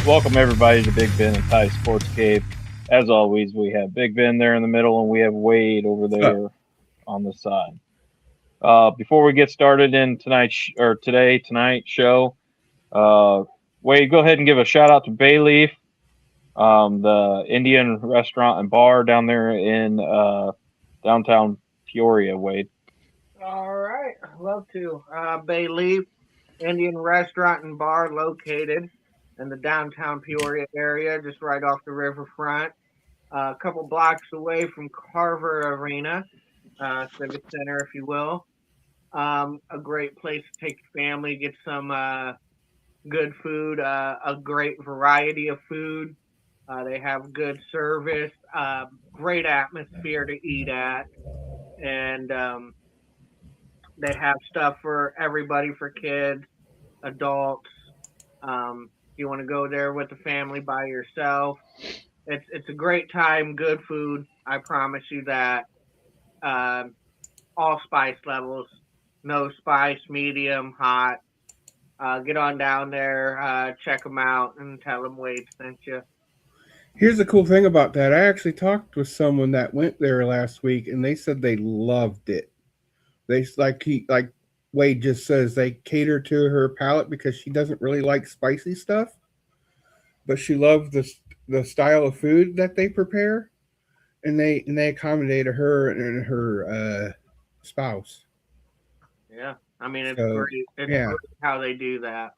Welcome everybody to Big Ben and Ty Sportscape. As always, we have Big Ben there in the middle, and we have Wade over there on the side. Before we get started in tonight's show, Wade, go ahead and give a shout out to Bayleaf, the Indian restaurant and bar down there in downtown Peoria. Wade. All right, I'd love to. Bay Leaf Indian Restaurant and Bar located in the downtown Peoria area, just right off the riverfront, a couple blocks away from Carver Arena, Civic Center, if you will. A great place to take your family, get some good food, a great variety of food. They have good service, great atmosphere to eat at, and they have stuff for everybody, for kids, adults. You want to go there with the family, by yourself. It's a great time, good food. I promise you that. All spice levels, no spice, medium, hot. Get on down there, check them out, and tell them Wade sent you. Here's the cool thing about that. I actually talked with someone that went there last week, and they said they loved it. They like Wade just says, they cater to her palate because she doesn't really like spicy stuff, but she loves the style of food that they prepare, and they accommodated her and her spouse. Yeah, I mean it's great. It's great how they do that.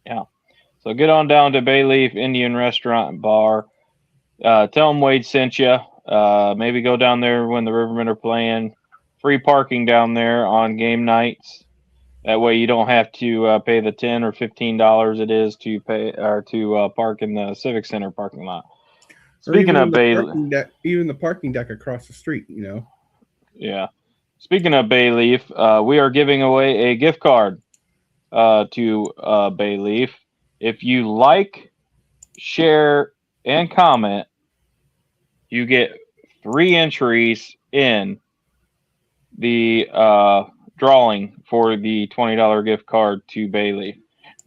Yeah. So get on down to Bayleaf Indian Restaurant and Bar. Tell them Wade sent you. Maybe go down there when the Rivermen are playing. Free parking down there on game nights. That way you don't have to pay the $10 or $15 it is to pay or to park in the Civic Center parking lot. Speaking of Bayleaf, even the parking deck across the street, Yeah. Speaking of Bayleaf, we are giving away a gift card to Bayleaf. If you like, share, and comment, you get 3 entries in the drawing for the $20 gift card to Bayleaf.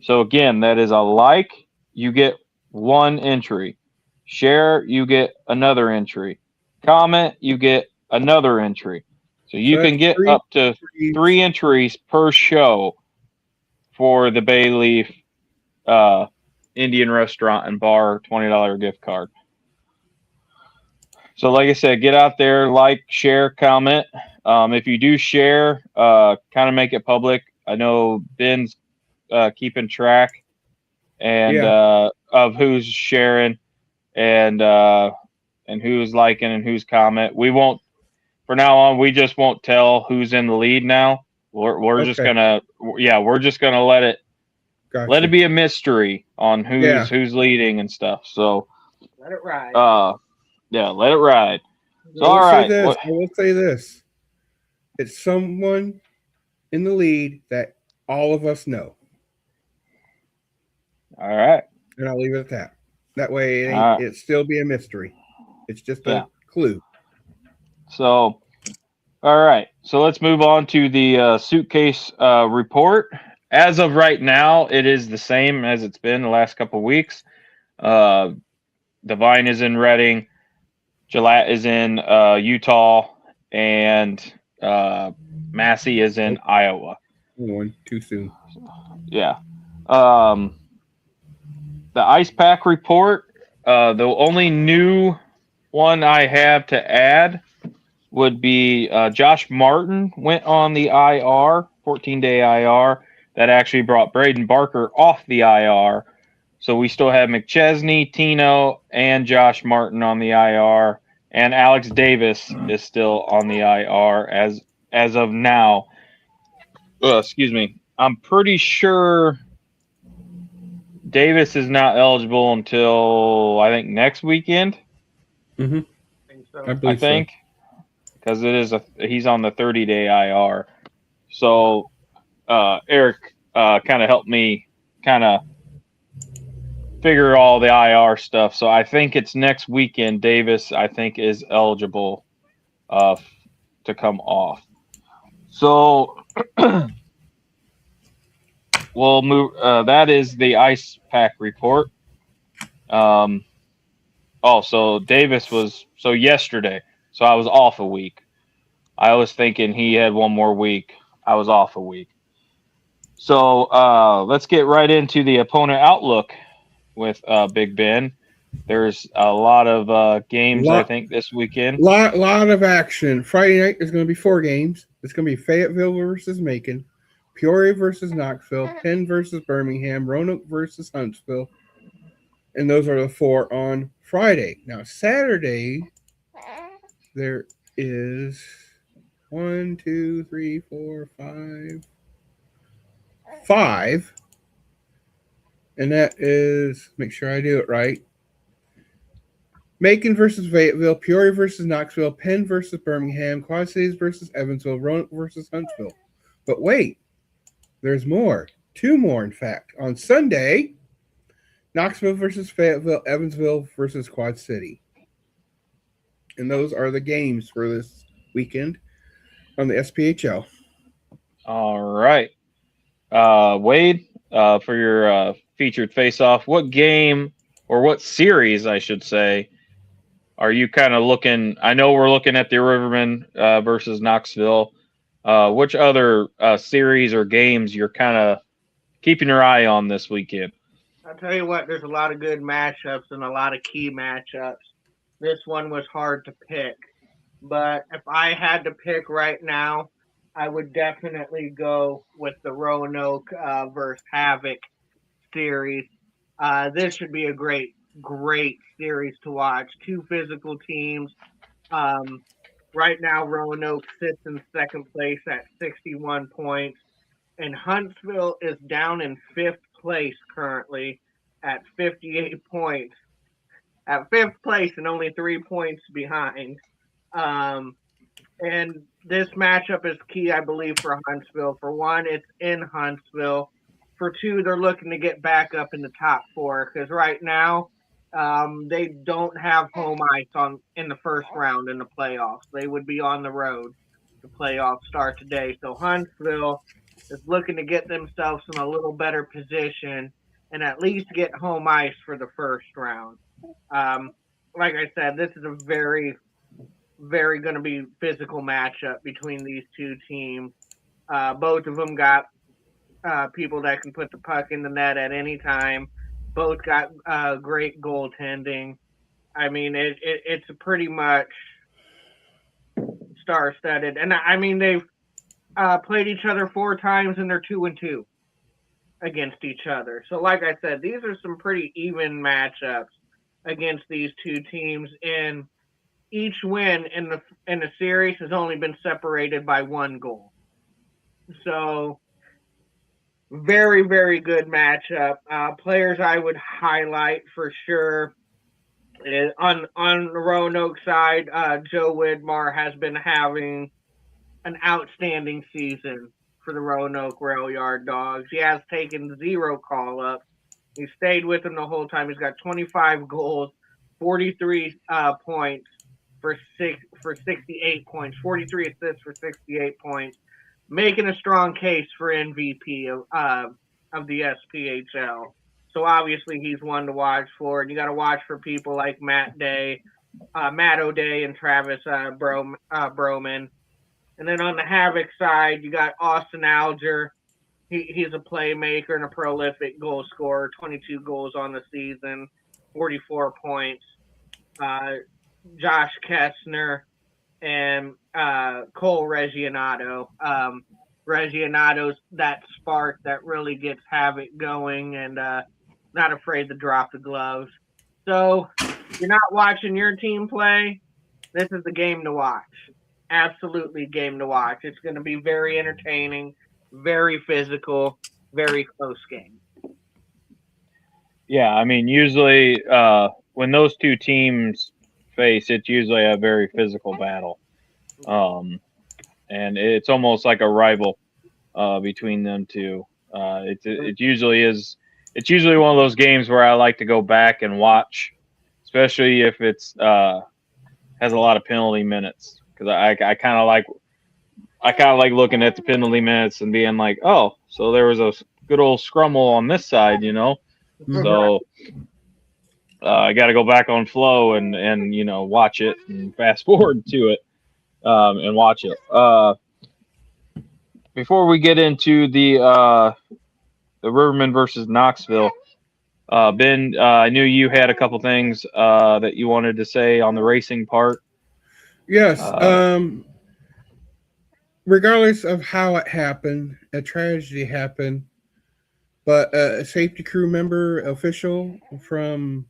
So again, that is a like, you get 1 entry. Share, you get another entry. Comment, you get another entry. So you can get up to 3 entries per show for the Bayleaf Indian Restaurant and Bar $20 gift card. So like I said, get out there, like, share, comment. If you do share, kind of make it public. I know Ben's keeping track and of who's sharing and who's liking and who's comment. We won't, for now on, we just won't tell who's in the lead now. We're just gonna let it be a mystery on who's leading and stuff. So let it ride. Let it ride. So, I will say this. It's someone in the lead that all of us know. All right. And I'll leave it at that. That way it still be a mystery. It's just a clue. So, all right. So let's move on to the suitcase report. As of right now, it is the same as it's been the last couple of weeks. Divine is in Reading. Gillette is in Utah. And Massey is in Iowa. One too soon. Yeah. The ice pack report. The only new one I have to add would be Josh Martin went on the IR, 14-day IR. That actually brought Braden Barker off the IR. So we still have McChesney, Tino, and Josh Martin on the IR. And Alex Davis is still on the IR as of now. Excuse me. I'm pretty sure Davis is not eligible until, I think, next weekend. Mm-hmm. I think. Because he's on the 30-day IR. So Eric kind of helped me kind of figure all the IR stuff. So I think it's next weekend. Davis, I think, is eligible to come off. So we'll move. That is the ice pack report. So Davis was yesterday. So I was off a week. I was thinking he had one more week. I was off a week. So let's get right into the opponent outlook with Big Ben. There's a lot of games, I think, this weekend. Lot of action. Friday night, there's going to be 4 games. It's going to be Fayetteville versus Macon, Peoria versus Knoxville, Penn versus Birmingham, Roanoke versus Huntsville. And those are the 4 on Friday. Now, Saturday, there is 1, 2, 3, 4, 5. And that is, make sure I do it right. Macon versus Fayetteville, Peoria versus Knoxville, Penn versus Birmingham, Quad Cities versus Evansville, Roanoke versus Huntsville. But wait, there's more. 2 more, in fact. On Sunday, Knoxville versus Fayetteville, Evansville versus Quad City. And those are the games for this weekend on the SPHL. All right. Wade, for your featured face-off, what game, or what series, I should say, are you kind of looking? I know we're looking at the Rivermen versus Knoxville. Which other series or games you're kind of keeping your eye on this weekend? I'll tell you what, there's a lot of good matchups and a lot of key matchups. This one was hard to pick. But if I had to pick right now, I would definitely go with the Roanoke versus Havoc series. This should be a great series to watch. 2 physical teams. Right now, Roanoke sits in second place at 61 points, and Huntsville is down in 5th place currently at 58 points. At 5th place and only 3 points behind. And this matchup is key, I believe, for Huntsville. For one, it's in Huntsville. For 2, they're looking to get back up in the top 4 because right now they don't have home ice in the first round in the playoffs. They would be on the road. The playoffs start today. So Huntsville is looking to get themselves in a little better position and at least get home ice for the first round. Like I said, this is a very, very going to be physical matchup between these 2 teams. Both of them got people that can put the puck in the net at any time. Both got great goaltending. I mean, it's pretty much star-studded. And I mean, they've played each other 4 times and they're 2-2 against each other. So like I said, these are some pretty even matchups against these 2 teams, and each win in the series has only been separated by 1 goal. So very, very good matchup. Players I would highlight for sure on the Roanoke side, Joe Widmar has been having an outstanding season for the Roanoke Rail Yard Dogs. He has taken 0 call-ups. He stayed with them the whole time. He's got 25 goals, 43 points for 68 points, 43 assists for 68 points, making a strong case for MVP of the SPHL. So obviously he's one to watch for, and you got to watch for people like Matt O'Day, and Travis Broman. And then on the Havoc side, you got Austin Alger. He's a playmaker and a prolific goal scorer, 22 goals on the season, 44 points. Josh Kessner and Cole Reggianato. Reggianato's that spark that really gets Havoc going and not afraid to drop the gloves. So if you're not watching your team play, this is the game to watch. Absolutely game to watch. It's going to be very entertaining, very physical, very close game. Yeah, I mean, usually when those 2 teams face, it's usually a very physical battle. And it's almost like a rival between them 2. It usually is. It's usually one of those games where I like to go back and watch, especially if it's has a lot of penalty minutes, because I kind of like looking at the penalty minutes and being like, oh, so there was good old scrummel on this side, So I got to go back on Flow and watch it and fast forward to it and watch it. Before we get into the Rivermen versus Knoxville, Ben, I knew you had a couple things that you wanted to say on the racing part. Yes. Regardless of how it happened, a tragedy happened, but a safety crew member, official from,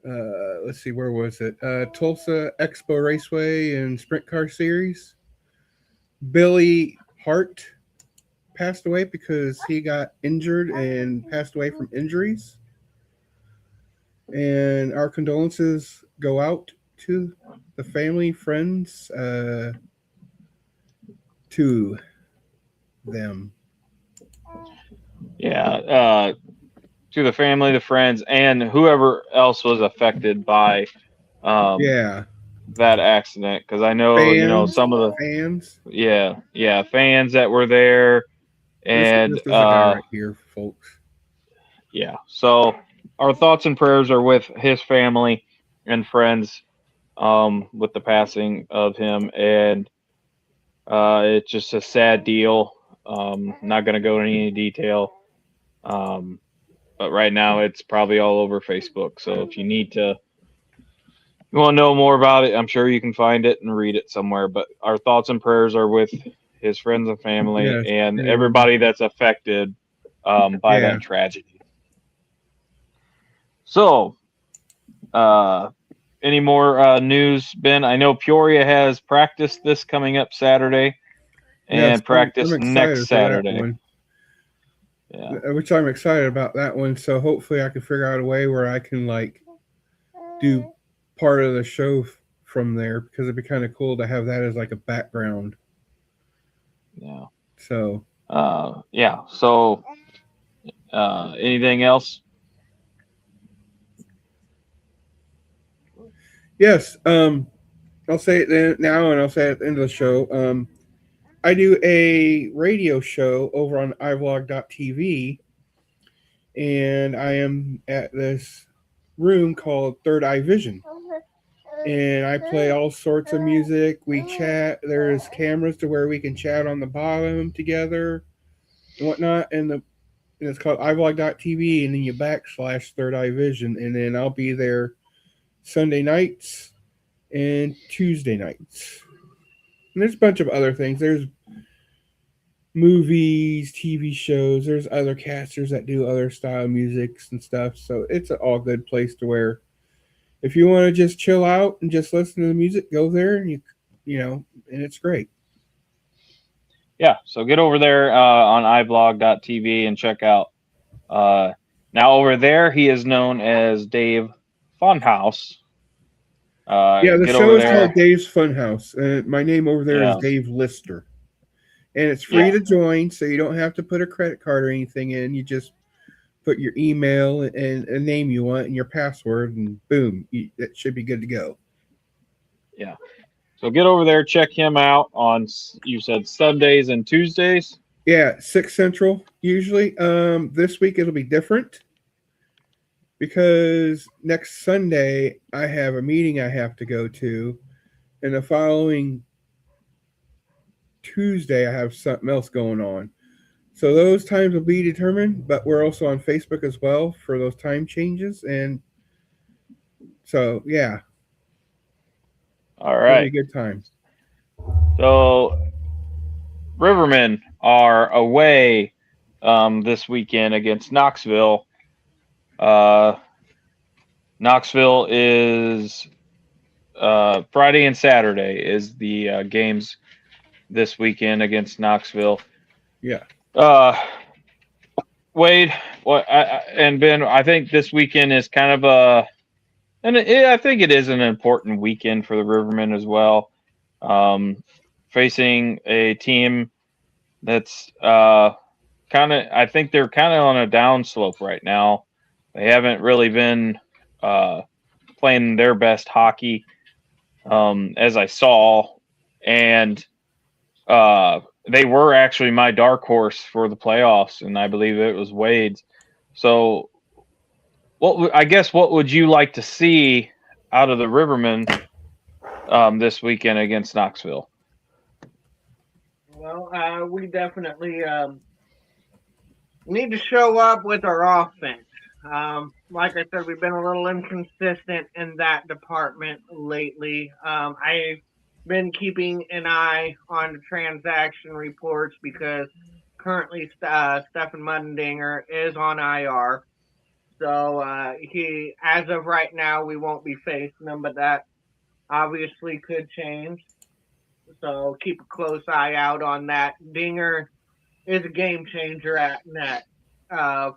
let's see, where was it? Tulsa Expo Raceway and Sprint Car Series. Billy Hart passed away because he got injured and passed away from injuries. And our condolences go out to the family, friends, to them. Yeah, to the family, the friends, and whoever else was affected by that accident. Because I know some of the fans. Yeah, fans that were there, and this is a guy right here, folks. Yeah, so our thoughts and prayers are with his family and friends, with the passing of him, and it's just a sad deal. Not going to go into any detail, but right now it's probably all over Facebook. So if you want to know more about it, I'm sure you can find it and read it somewhere. But our thoughts and prayers are with his friends and family and everybody that's affected by that tragedy. So, any more news, Ben? I know Peoria has practice this coming up Saturday and practice next Saturday. Yeah, which I'm excited about that one. So hopefully I can figure out a way where I can do part of the show from there, because it'd be kind of cool to have that as like a background. Yeah. So. So, anything else? Yes. I'll say it now, and I'll say it at the end of the show. I do a radio show over on iVlog.tv, and I am at this room called Third Eye Vision. And I play all sorts of music. We chat. There's cameras to where we can chat on the bottom together and whatnot. And it's called iVlog.tv, and then you / Third Eye Vision. And then I'll be there Sunday nights and Tuesday nights. And there's a bunch of other things. There's movies, TV shows. There's other casters that do other style musics and stuff. So it's an all good place to where if you want to just chill out and just listen to the music, go there, and and it's great. Yeah, so get over there on iVlog.tv and check out. Now over there, he is known as Dave Funhouse. The show is called Dave's Funhouse. My name over there is Dave Lister. And it's free to join, so you don't have to put a credit card or anything in. You just put your email and a name you want and your password, and boom, that should be good to go. Yeah. So get over there, check him out on, you said Sundays and Tuesdays? Yeah, 6 Central usually. This week it'll be different because next Sunday I have a meeting I have to go to, and the following Tuesday I have something else going on. So those times will be determined, but we're also on Facebook as well for those time changes. And so, yeah. All right. It'll be a good time. So Rivermen are away this weekend against Knoxville. Knoxville is Friday and Saturday is the games this weekend against Knoxville. Yeah. Wade, and Ben, I think this weekend is kind of I think it is an important weekend for the Rivermen as well. Facing a team that's I think they're kind of on a downslope right now. They haven't really been playing their best hockey, as I saw, and they were actually my dark horse for the playoffs, and I believe it was Wade's. So, I guess what would you like to see out of the Rivermen this weekend against Knoxville? Well, we definitely need to show up with our offense. Like I said, we've been a little inconsistent in that department lately. I've been keeping an eye on the transaction reports because currently Stefan Mundinger is on IR. So he, as of right now, we won't be facing him, but that obviously could change. So keep a close eye out on that. Dinger is a game changer at net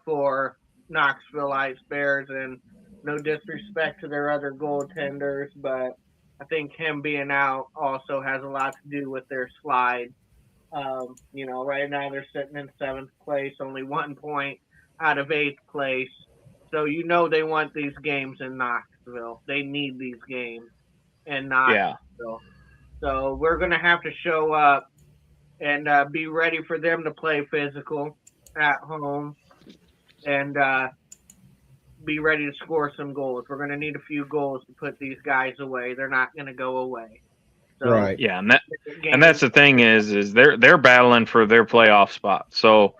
for Knoxville Ice Bears, and no disrespect to their other goaltenders, but I think him being out also has a lot to do with their slide. Right now they're sitting in 7th place, only 1 point out of 8th place. So they want these games in Knoxville. They need these games in Knoxville. Yeah. So we're going to have to show up and be ready for them to play physical at home and be ready to score some goals. We're going to need a few goals to put these guys away. They're not going to go away. So, right. Yeah, and that's the thing is they're battling for their playoff spot. So,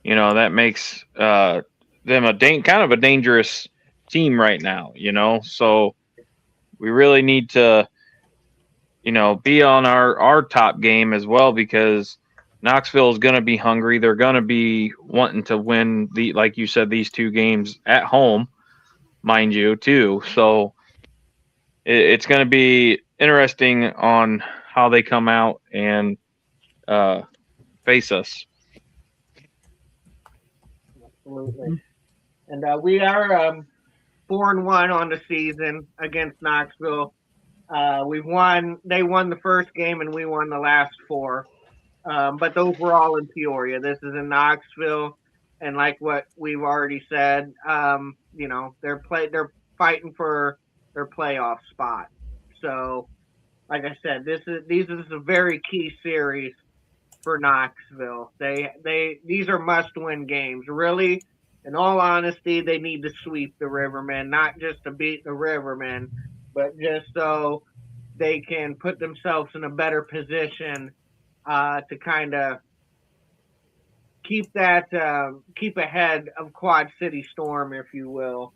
that makes them kind of a dangerous team right now. So we really need to be on our top game as well, because Knoxville is going to be hungry. They're going to be wanting to win like you said, these 2 games at home, mind you, too. So it's going to be interesting on how they come out and face us. Absolutely. And we are 4-1 on the season against Knoxville. They won the first game and we won the last 4. But those were all in Peoria. This is in Knoxville, and like what we've already said, they're fighting for their playoff spot. So, like I said, this is a very key series for Knoxville. These are must-win games. Really, in all honesty, they need to sweep the Rivermen, not just to beat the Rivermen, but just so they can put themselves in a better position to kind of keep ahead of Quad City Storm, if you will,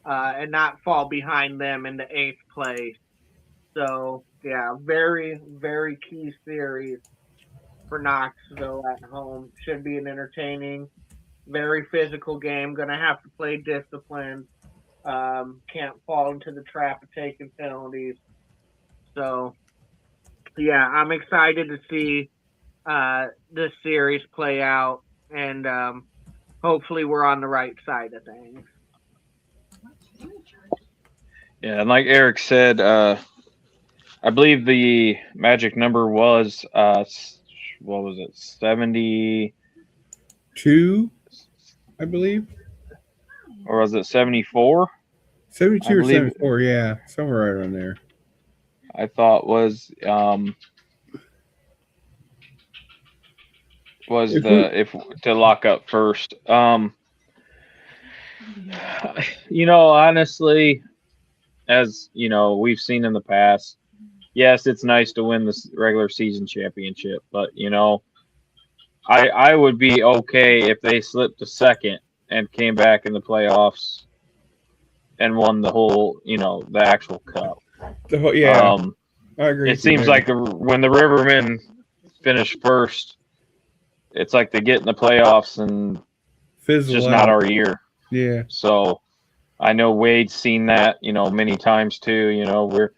and not fall behind them in the 8th place. So, yeah, very, very key series for Knoxville at home. Should be an entertaining, very physical game. Going to have to play disciplined. Can't fall into the trap of taking penalties. So, yeah, I'm excited to see this series play out, and hopefully we're on the right side of things. Yeah, and like Eric said, I believe the magic number was what was it, 72, I believe, or was it 74? 72 or 74, yeah, somewhere right around there. I thought was to lock up first. Honestly, as we've seen in the past, yes, it's nice to win the regular season championship, but I would be okay if they slipped to second and came back in the playoffs and won the whole, the actual cup. Yeah, I agree. It seems like when the Rivermen finish first, it's like they get in the playoffs and it's just not our year. Yeah. So I know Wade's seen that, many times too.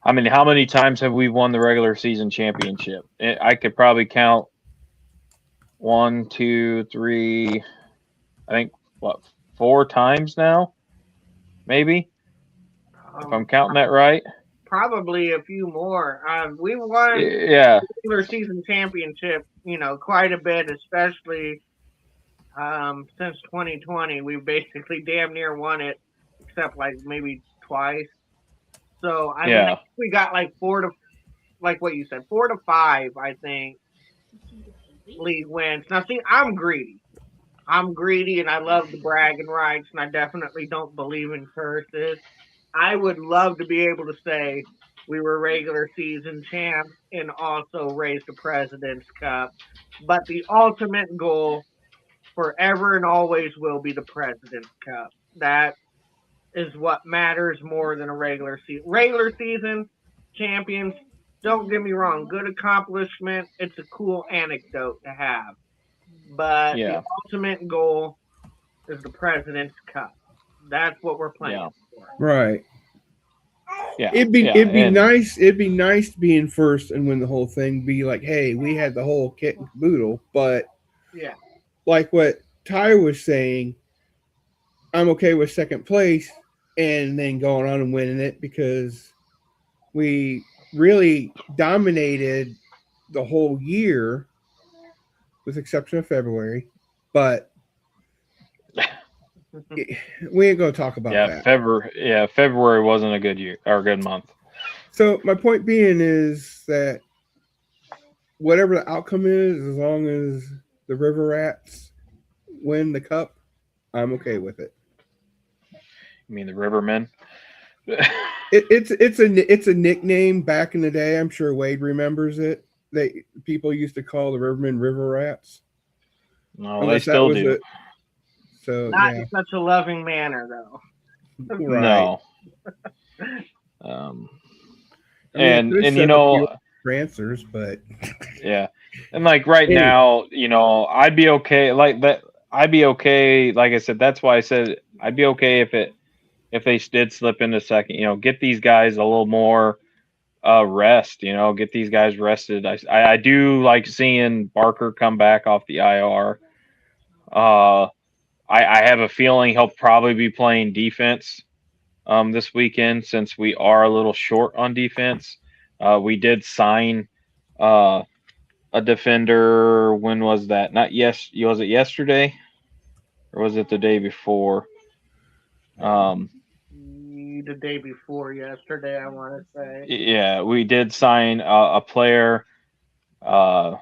How many times have we won the regular season championship? I could probably count 1, 2, 3, I think 4 times now, maybe, if I'm counting that right. Probably a few more. We won the regular season championship, quite a bit, especially since 2020. We basically damn near won it, except like maybe twice. So I think we got like 4 to 5, I think. league wins. Now, see, I'm greedy. I'm greedy and I love the bragging rights, and I definitely don't believe in curses. I would love to be able to say we were regular season champs and also raise the President's Cup. But the ultimate goal forever and always will be the President's Cup. That is what matters more than a regular season. Regular season champions, don't get me wrong, good accomplishment. It's a cool anecdote to have. But the Yeah, ultimate goal is the President's Cup. That's what we're playing yeah, for. Right. yeah, It'd be and nice. It'd be nice to be in first and win the whole thing. Be like, hey, we had the whole kit and caboodle. But Yeah. like what Ty was saying, I'm okay with second place and then going on and winning it because we really dominated the whole year, with exception of February. But we ain't gonna talk about that. February wasn't a good year or a good month. So my point being is that whatever the outcome is, as long as the River Rats win the cup, I'm okay with it. You mean the Rivermen? It's a nickname back in the day. I'm sure Wade remembers it. People used to call the Rivermen River Rats. No, they still do. It. So Not yeah, in such a loving manner, though. right. No. And you know, answers, but yeah, and like right Anyway. now, you know, I'd be okay. Like that, I'd be okay. Like I said, that's why I said I'd be okay if they did slip into second. You know, get these guys a little more rest. You know, get these guys rested. I do like seeing Barker come back off the IR. I have a feeling he'll probably be playing defense this weekend since we are a little short on defense. We did sign a defender. When was that? Not Was it yesterday, or was it the day before? The day before yesterday, I want to say. Yeah, we did sign a player. I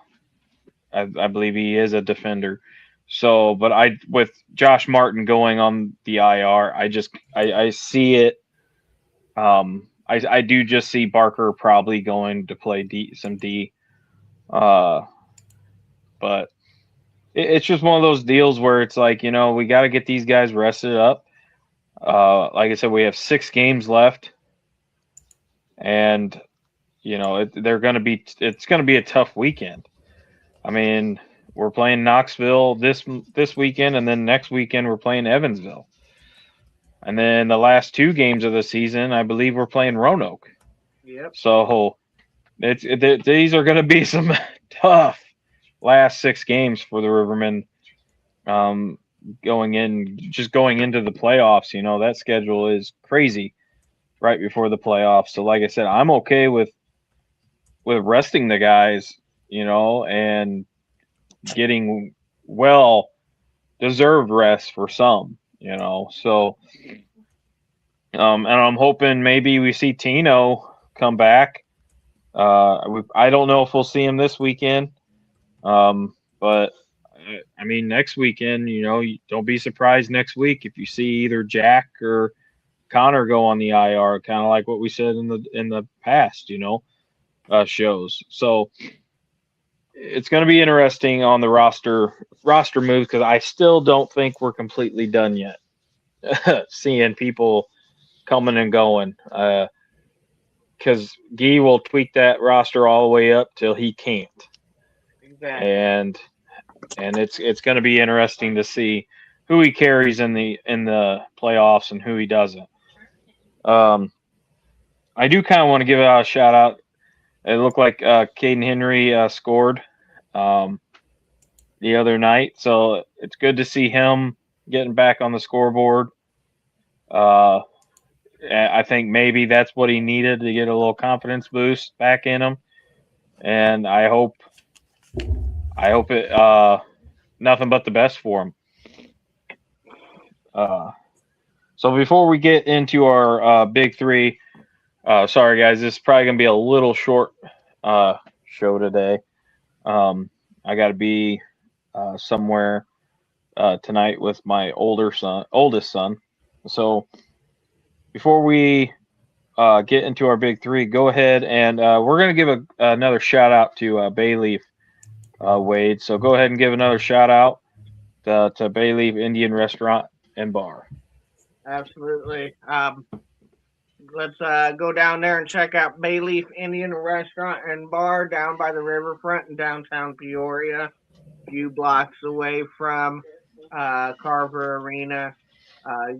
believe he is a defender. So, but with Josh Martin going on the IR, I see it. I do just see Barker probably going to play some D. But it's just one of those deals where it's like, you know, we got to get these guys rested up. Like I said, we have 6 games left, and you know it's going to be a tough weekend. I mean, we're playing Knoxville this weekend, and then next weekend we're playing Evansville, and then the last 2 games of the season, I believe we're playing Roanoke. Yep. So these are going to be some tough last 6 games for the Rivermen. Going into the playoffs, you know, that schedule is crazy right before the playoffs. So like I said, I'm okay with resting the guys, you know, and getting well deserved rest for some, you know. So and I'm hoping maybe we see Tino come back. I don't know if we'll see him this weekend. But I mean, next weekend, you know, don't be surprised next week if you see either Jack or Connor go on the IR, kind of like what we said in the past, you know, shows. So it's going to be interesting on the roster moves because I still don't think we're completely done yet. Seeing people coming and going, because Guy will tweak that roster all the way up till he can't. Exactly. And it's going to be interesting to see who he carries in the playoffs and who he doesn't. I do kind of want to give out a shout out. It looked like Caden Henry scored the other night, so it's good to see him getting back on the scoreboard. I think maybe that's what he needed to get a little confidence boost back in him, and I hope it nothing but the best for him. So before we get into our big 3, sorry guys, this is probably gonna be a little short show today. I got to be somewhere tonight with my oldest son. So before we get into our big three, go ahead and we're going to give another shout out to Bayleaf Wade. So go ahead and give another shout out to Bayleaf Indian Restaurant and Bar. Absolutely. Let's go down there and check out Bayleaf Indian Restaurant and Bar down by the riverfront in downtown Peoria, a few blocks away from Carver Arena.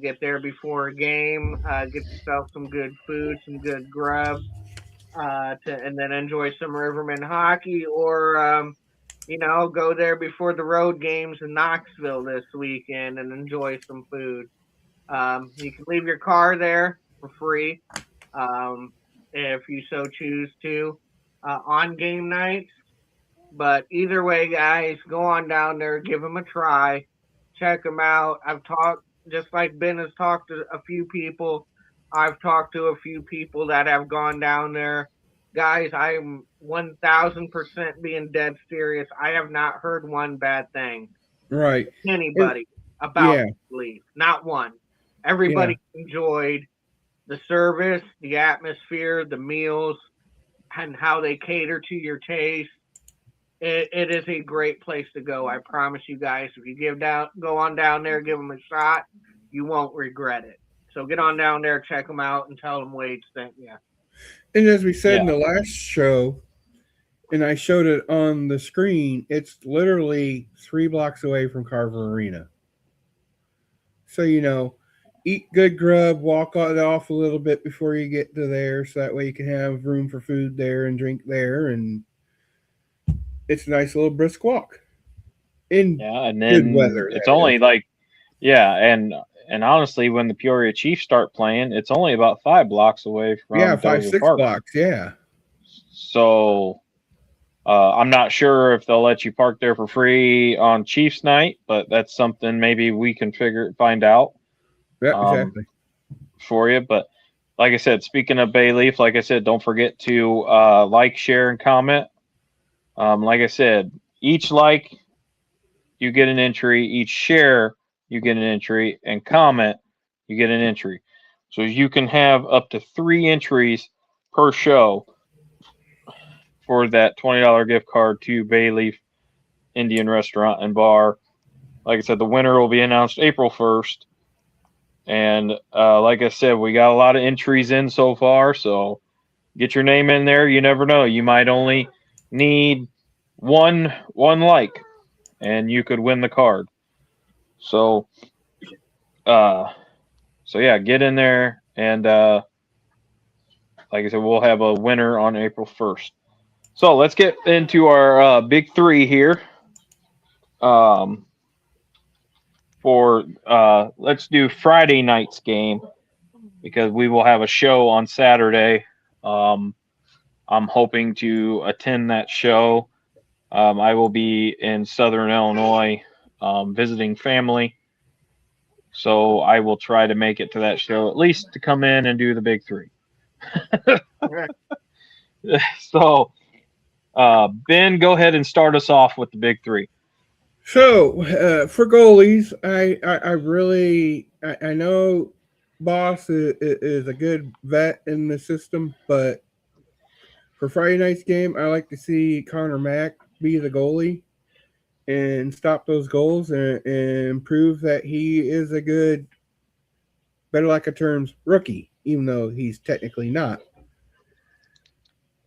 Get there before a game, get yourself some good food, some good grub, and then enjoy some Riverman hockey, or go there before the road games in Knoxville this weekend and enjoy some food. You can leave your car there for free if you so choose to on game nights. But either way, guys, go on down there, give them a try, check them out. I've talked, just like Ben has talked to a few people, I've talked to a few people that have gone down there. Guys, I am 1000% being dead serious. I have not heard one bad thing. Right. Anybody about Leaf. Not one. Everybody enjoyed the service, the atmosphere, the meals, and how they cater to your taste. It is a great place to go. I promise you guys. If you go on down there, give them a shot, you won't regret it. So get on down there, check them out, and tell them Wade sent you. And as we said in the last show, and I showed it on the screen, it's literally 3 blocks away from Carver Arena. So, eat good grub, walk it off a little bit before you get to there, so that way you can have room for food there and drink there, and it's a nice little brisk walk in and then good weather. It's only and honestly, when the Peoria Chiefs start playing, it's only about 5 blocks away from 5-6 blocks. Yeah. So I'm not sure if they'll let you park there for free on Chiefs night, but that's something maybe we can find out. Yeah, exactly. For you. But like I said, speaking of Bayleaf, like I said, don't forget to like, share, and comment. Like I said, each like, you get an entry. Each share, you get an entry. And comment, you get an entry. So you can have up to 3 entries per show for that $20 gift card to Bayleaf Indian Restaurant and Bar. Like I said, the winner will be announced April 1st. And like I said, we got a lot of entries in so far. So get your name in there. You never know. You might only need one like, and you could win the card. So yeah, get in there, and like I said, we'll have a winner on April 1st. So let's get into our big three here. Let's do Friday night's game, because we will have a show on Saturday. I'm hoping to attend that show. I will be in Southern Illinois visiting family. So I will try to make it to that show, at least to come in and do the big three. So, Ben, go ahead and start us off with the big three. So, for goalies, I know Boss is a good vet in the system, but for Friday night's game, I like to see Connor Mack be the goalie and stop those goals and prove that he is a good, better like a terms, rookie, even though he's technically not.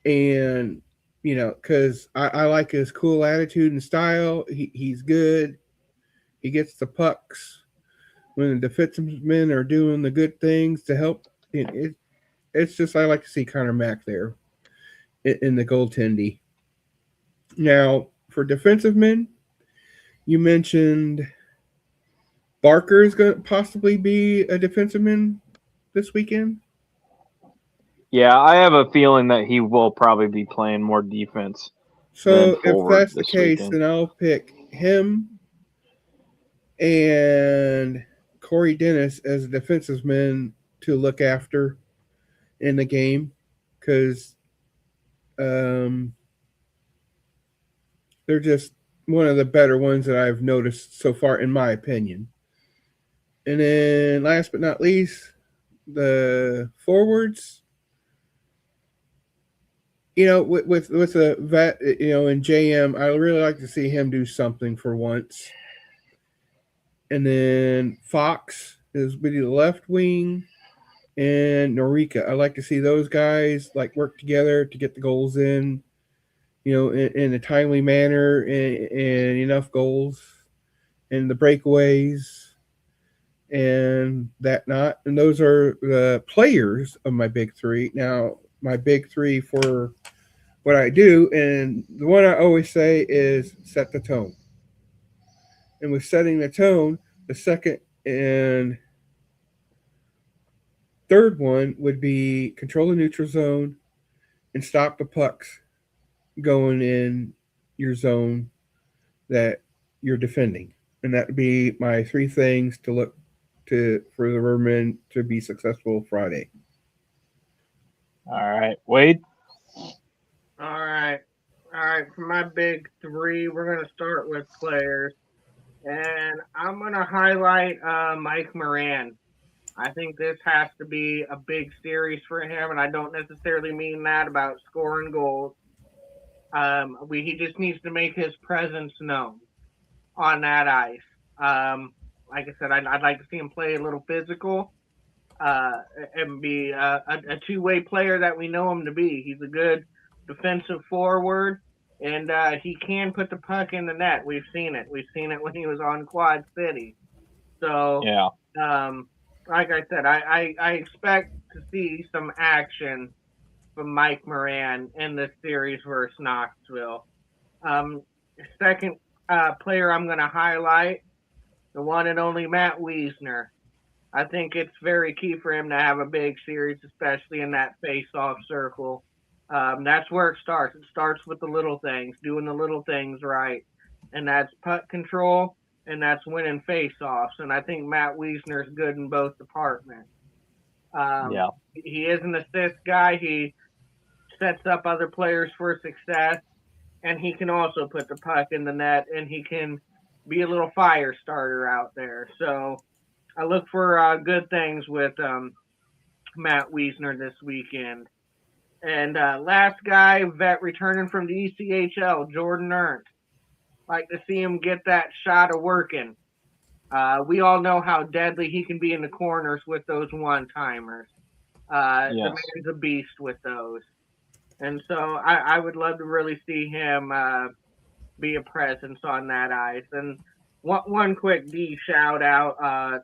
And, because I like his cool attitude and style. He's good. He gets the pucks when the defensemen are doing the good things to help. It's just, I like to see Connor Mack there in the goaltending. Now, for defensive men, you mentioned Barker is going to possibly be a defensive man this weekend. Yeah, I have a feeling that he will probably be playing more defense. So if that's the case, then I'll pick him and Corey Dennis as a defensive man to look after in the game, because they're just one of the better ones that I've noticed so far, in my opinion. And then, last but not least, the forwards. With a vet, in JM, I really like to see him do something for once. And then Fox is with the left wing, and Norika. I like to see those guys work together to get the goals in a timely manner and enough goals, and the breakaways and that not. And those are the players of my big three. Now, my big three for what I do, and the one I always say is set the tone. And with setting the tone, the second and third one would be control the neutral zone and stop the pucks going in your zone that you're defending. And that would be my three things to look to for the Rivermen to be successful Friday. All right, Wade. All right. All right. For my big three, we're going to start with players. And I'm going to highlight Mike Moran. I think this has to be a big series for him, and I don't necessarily mean that about scoring goals. He just needs to make his presence known on that ice. Like I said, I'd like to see him play a little physical and be a two-way player that we know him to be. He's a good defensive forward, and he can put the puck in the net. We've seen it. We've seen it when he was on Quad City. So, Yeah. like I said, I expect to see some action from Mike Moran in this series versus Knoxville. Second player I'm going to highlight, the one and only Matt Wiesner. I think it's very key for him to have a big series, especially in that face-off circle. That's where it starts. It starts with the little things, doing the little things right. And that's puck control, and that's winning face-offs. And I think Matt Wiesner is good in both departments. Yeah. He is an assist guy. He sets up other players for success, and he can also put the puck in the net, and he can be a little fire starter out there. So I look for good things with Matt Wiesner this weekend. And last guy, vet returning from the ECHL, Jordan Ernst. Like to see him get that shot of working. We all know how deadly he can be in the corners with those one-timers. Yes. The man's a beast with those. And so I would love to really see him be a presence on that ice. And one quick D shout out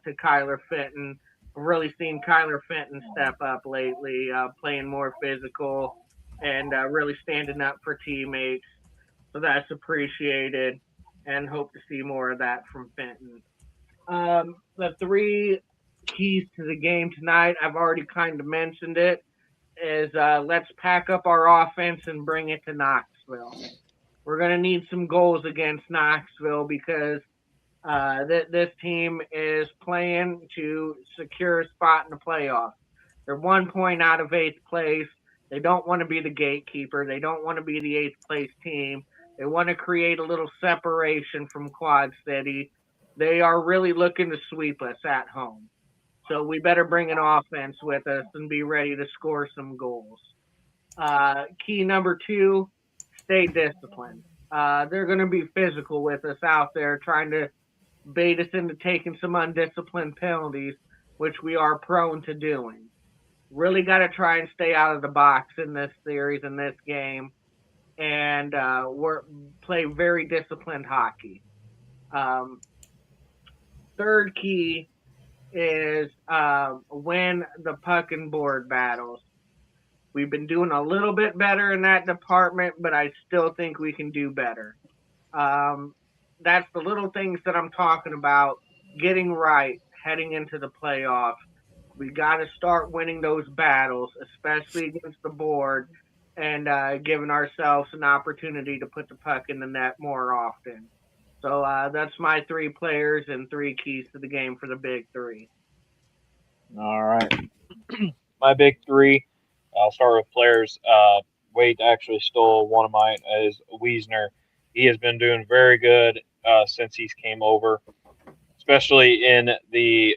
to Kyler Fenton. I've really seen Kyler Fenton step up lately, playing more physical and really standing up for teammates. So that's appreciated, and hope to see more of that from Fenton. The three keys to the game tonight, I've already kind of mentioned it, is let's pack up our offense and bring it to Knoxville. We're going to need some goals against Knoxville because this team is playing to secure a spot in the playoffs. They're 1 point out of 8th place. They don't want to be the gatekeeper. They don't want to be the 8th place team. They want to create a little separation from Quad City. They are really looking to sweep us at home. So we better bring an offense with us and be ready to score some goals. Key number 2, stay disciplined. They're going to be physical with us out there, trying to bait us into taking some undisciplined penalties, which we are prone to doing. Really got to try and stay out of the box in this series, in this game, and play very disciplined hockey. Third key is win the puck and board battles. We've been doing a little bit better in that department, but I still think we can do better. That's the little things that I'm talking about, getting right, heading into the playoffs. We got to start winning those battles, especially against the board, and giving ourselves an opportunity to put the puck in the net more often. So that's my 3 players and 3 keys to the game for the big 3. All right. My big 3, I'll start with players. Wade actually stole one of mine, is Wiesner. he has been doing very good since he's came over, especially in the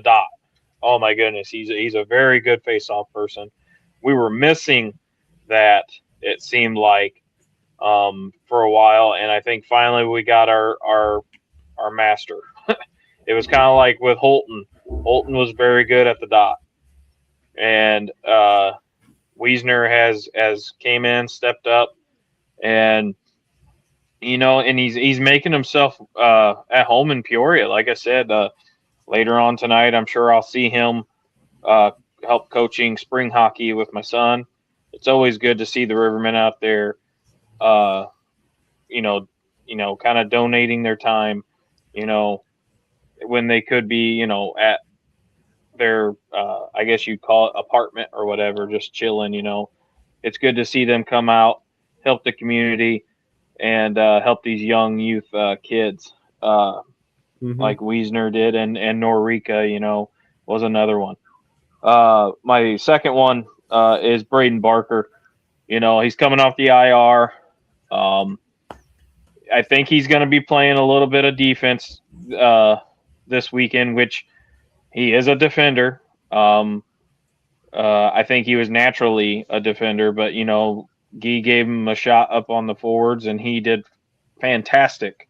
dot. Oh my goodness, he's a very good face-off person. We were missing that. It seemed like for a while, and I think finally we got our master. It was kind of like with Holton. Holton was very good at the dot, and Wiesner has came in, stepped up, and and he's making himself at home in Peoria. Like I said, later on tonight, I'm sure I'll see him help coaching spring hockey with my son. It's always good to see the Rivermen out there, uh, kind of donating their time, you know, when they could be, at their, I guess you'd call it apartment or whatever, just chilling. It's good to see them come out, help the community, and help these young youth kids, like Wiesner did, and Norica, was another one. My second one is Braden Barker. He's coming off the IR. I think he's going to be playing a little bit of defense this weekend, which he is a defender. I think he was naturally a defender, but Guy gave him a shot up on the forwards, and he did fantastic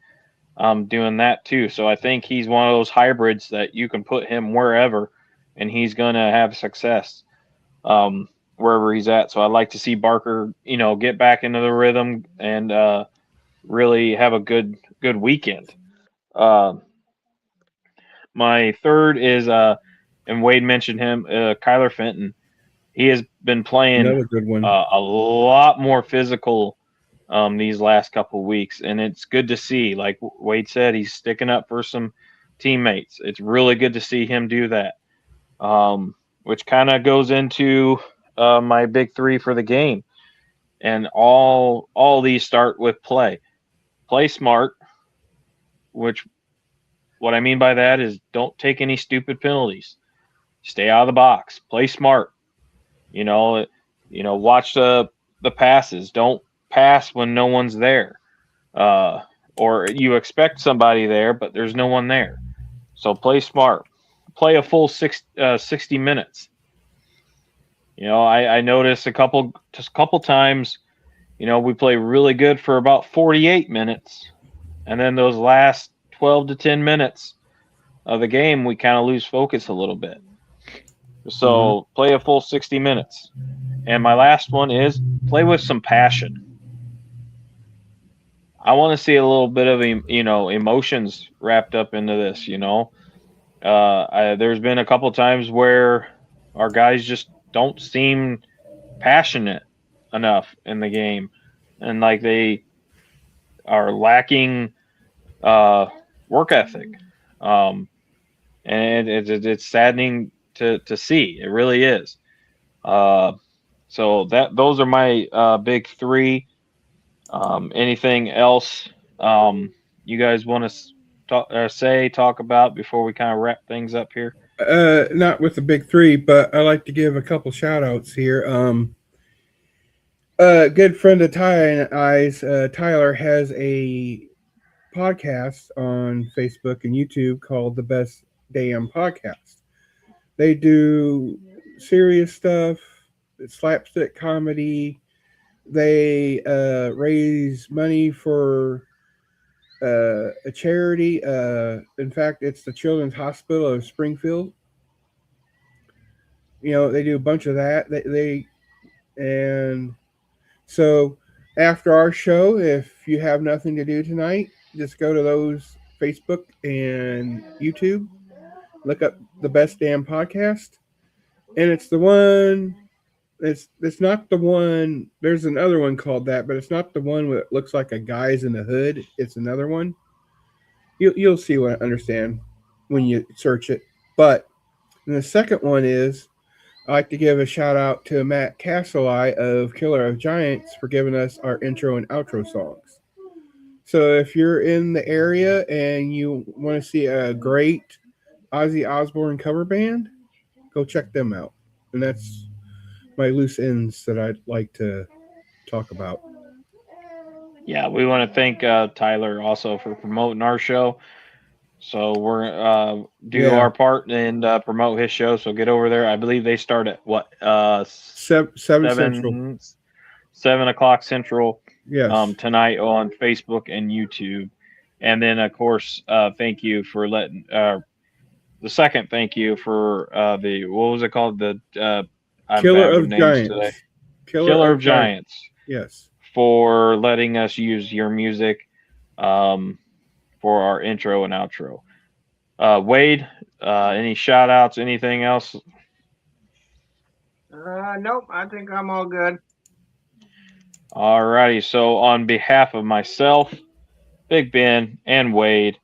doing that too. So I think he's one of those hybrids that you can put him wherever, and he's going to have success wherever he's at. So I'd like to see Barker, get back into the rhythm and really have a good weekend. My third is, and Wade mentioned him, Kyler Fenton. He has been playing Another good one. A lot more physical these last couple weeks, and it's good to see. Like Wade said, he's sticking up for some teammates. It's really good to see him do that, which kind of goes into my big three for the game. And all these start with play smart, which what I mean by that is don't take any stupid penalties. Stay out of the box. Play smart. Watch the passes. Don't pass when no one's there. Or you expect somebody there, but there's no one there. So play smart. Play a full 60 minutes. I noticed a couple times, we play really good for about 48 minutes. And then those last 12 to 10 minutes of the game, we kind of lose focus a little bit. So play a full 60 minutes. And my last one is play with some passion. I want to see a little bit of, emotions wrapped up into this, there's been a couple times where our guys just don't seem passionate enough in the game. And like they are lacking work ethic. And it's saddening to see. It really is. So those are my big three. Anything else you guys want to talk about before we kind of wrap things up here? Not with the big three, but I like to give a couple shout outs here. A good friend of Ty and I's, Tyler, has a podcast on Facebook and YouTube called The Best Damn Podcast. They do serious stuff, slapstick comedy. They raise money for a charity. In fact, it's the Children's Hospital of Springfield. They do a bunch of that. And so after our show, if you have nothing to do tonight, just go to those Facebook and YouTube, look up The Best Damn Podcast, and it's the one. It's not the one. There's another one called that, but it's not the one that looks like a guy's in the hood. It's another one. You'll see what I understand when you search it. But the second one is, I like to give a shout out to Matt Castle-Eye of Killer of Giants for giving us our intro and outro songs. So if you're in the area and you want to see a great Ozzy Osbourne cover band, go check them out. And that's my loose ends that I'd like to talk about. yeah, we want to thank Tyler also for promoting our show. So we're do Yeah. our part and promote his show. So get over there. I believe they start at what 7 Central. 7 o'clock Central Yes. tonight on Facebook and YouTube. And then of course, thank you for letting the second thank you for the what was it called, the I'm Killer bad with of names Giants. today. Killer of Giants Yes. for letting us use your music for our intro and outro. Wade, any shout outs, anything else? Nope. I think I'm all good. Alrighty. So on behalf of myself, Big Ben, and Wade,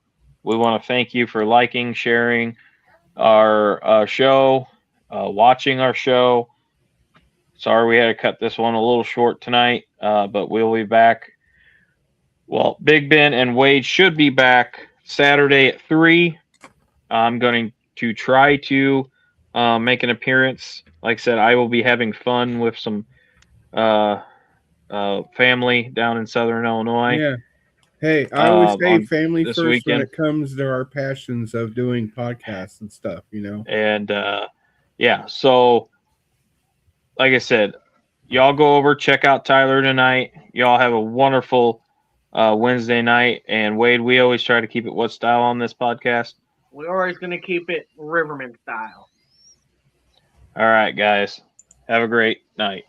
we want to thank you for liking, sharing our show, watching our show. Sorry we had to cut this one a little short tonight, but we'll be back. Well, Big Ben and Wade should be back Saturday at 3. I'm going to try to make an appearance. Like I said, I will be having fun with some family down in Southern Illinois. Yeah. Hey, I always say on family this first when weekend. it comes to our passions of doing podcasts and stuff, you know. And yeah, so like I said, y'all go over, check out Tyler tonight. Y'all have a wonderful Wednesday night. And Wade, we always try to keep it what style on this podcast? We're always going to keep it Riverman style. All right, guys. Have a great night.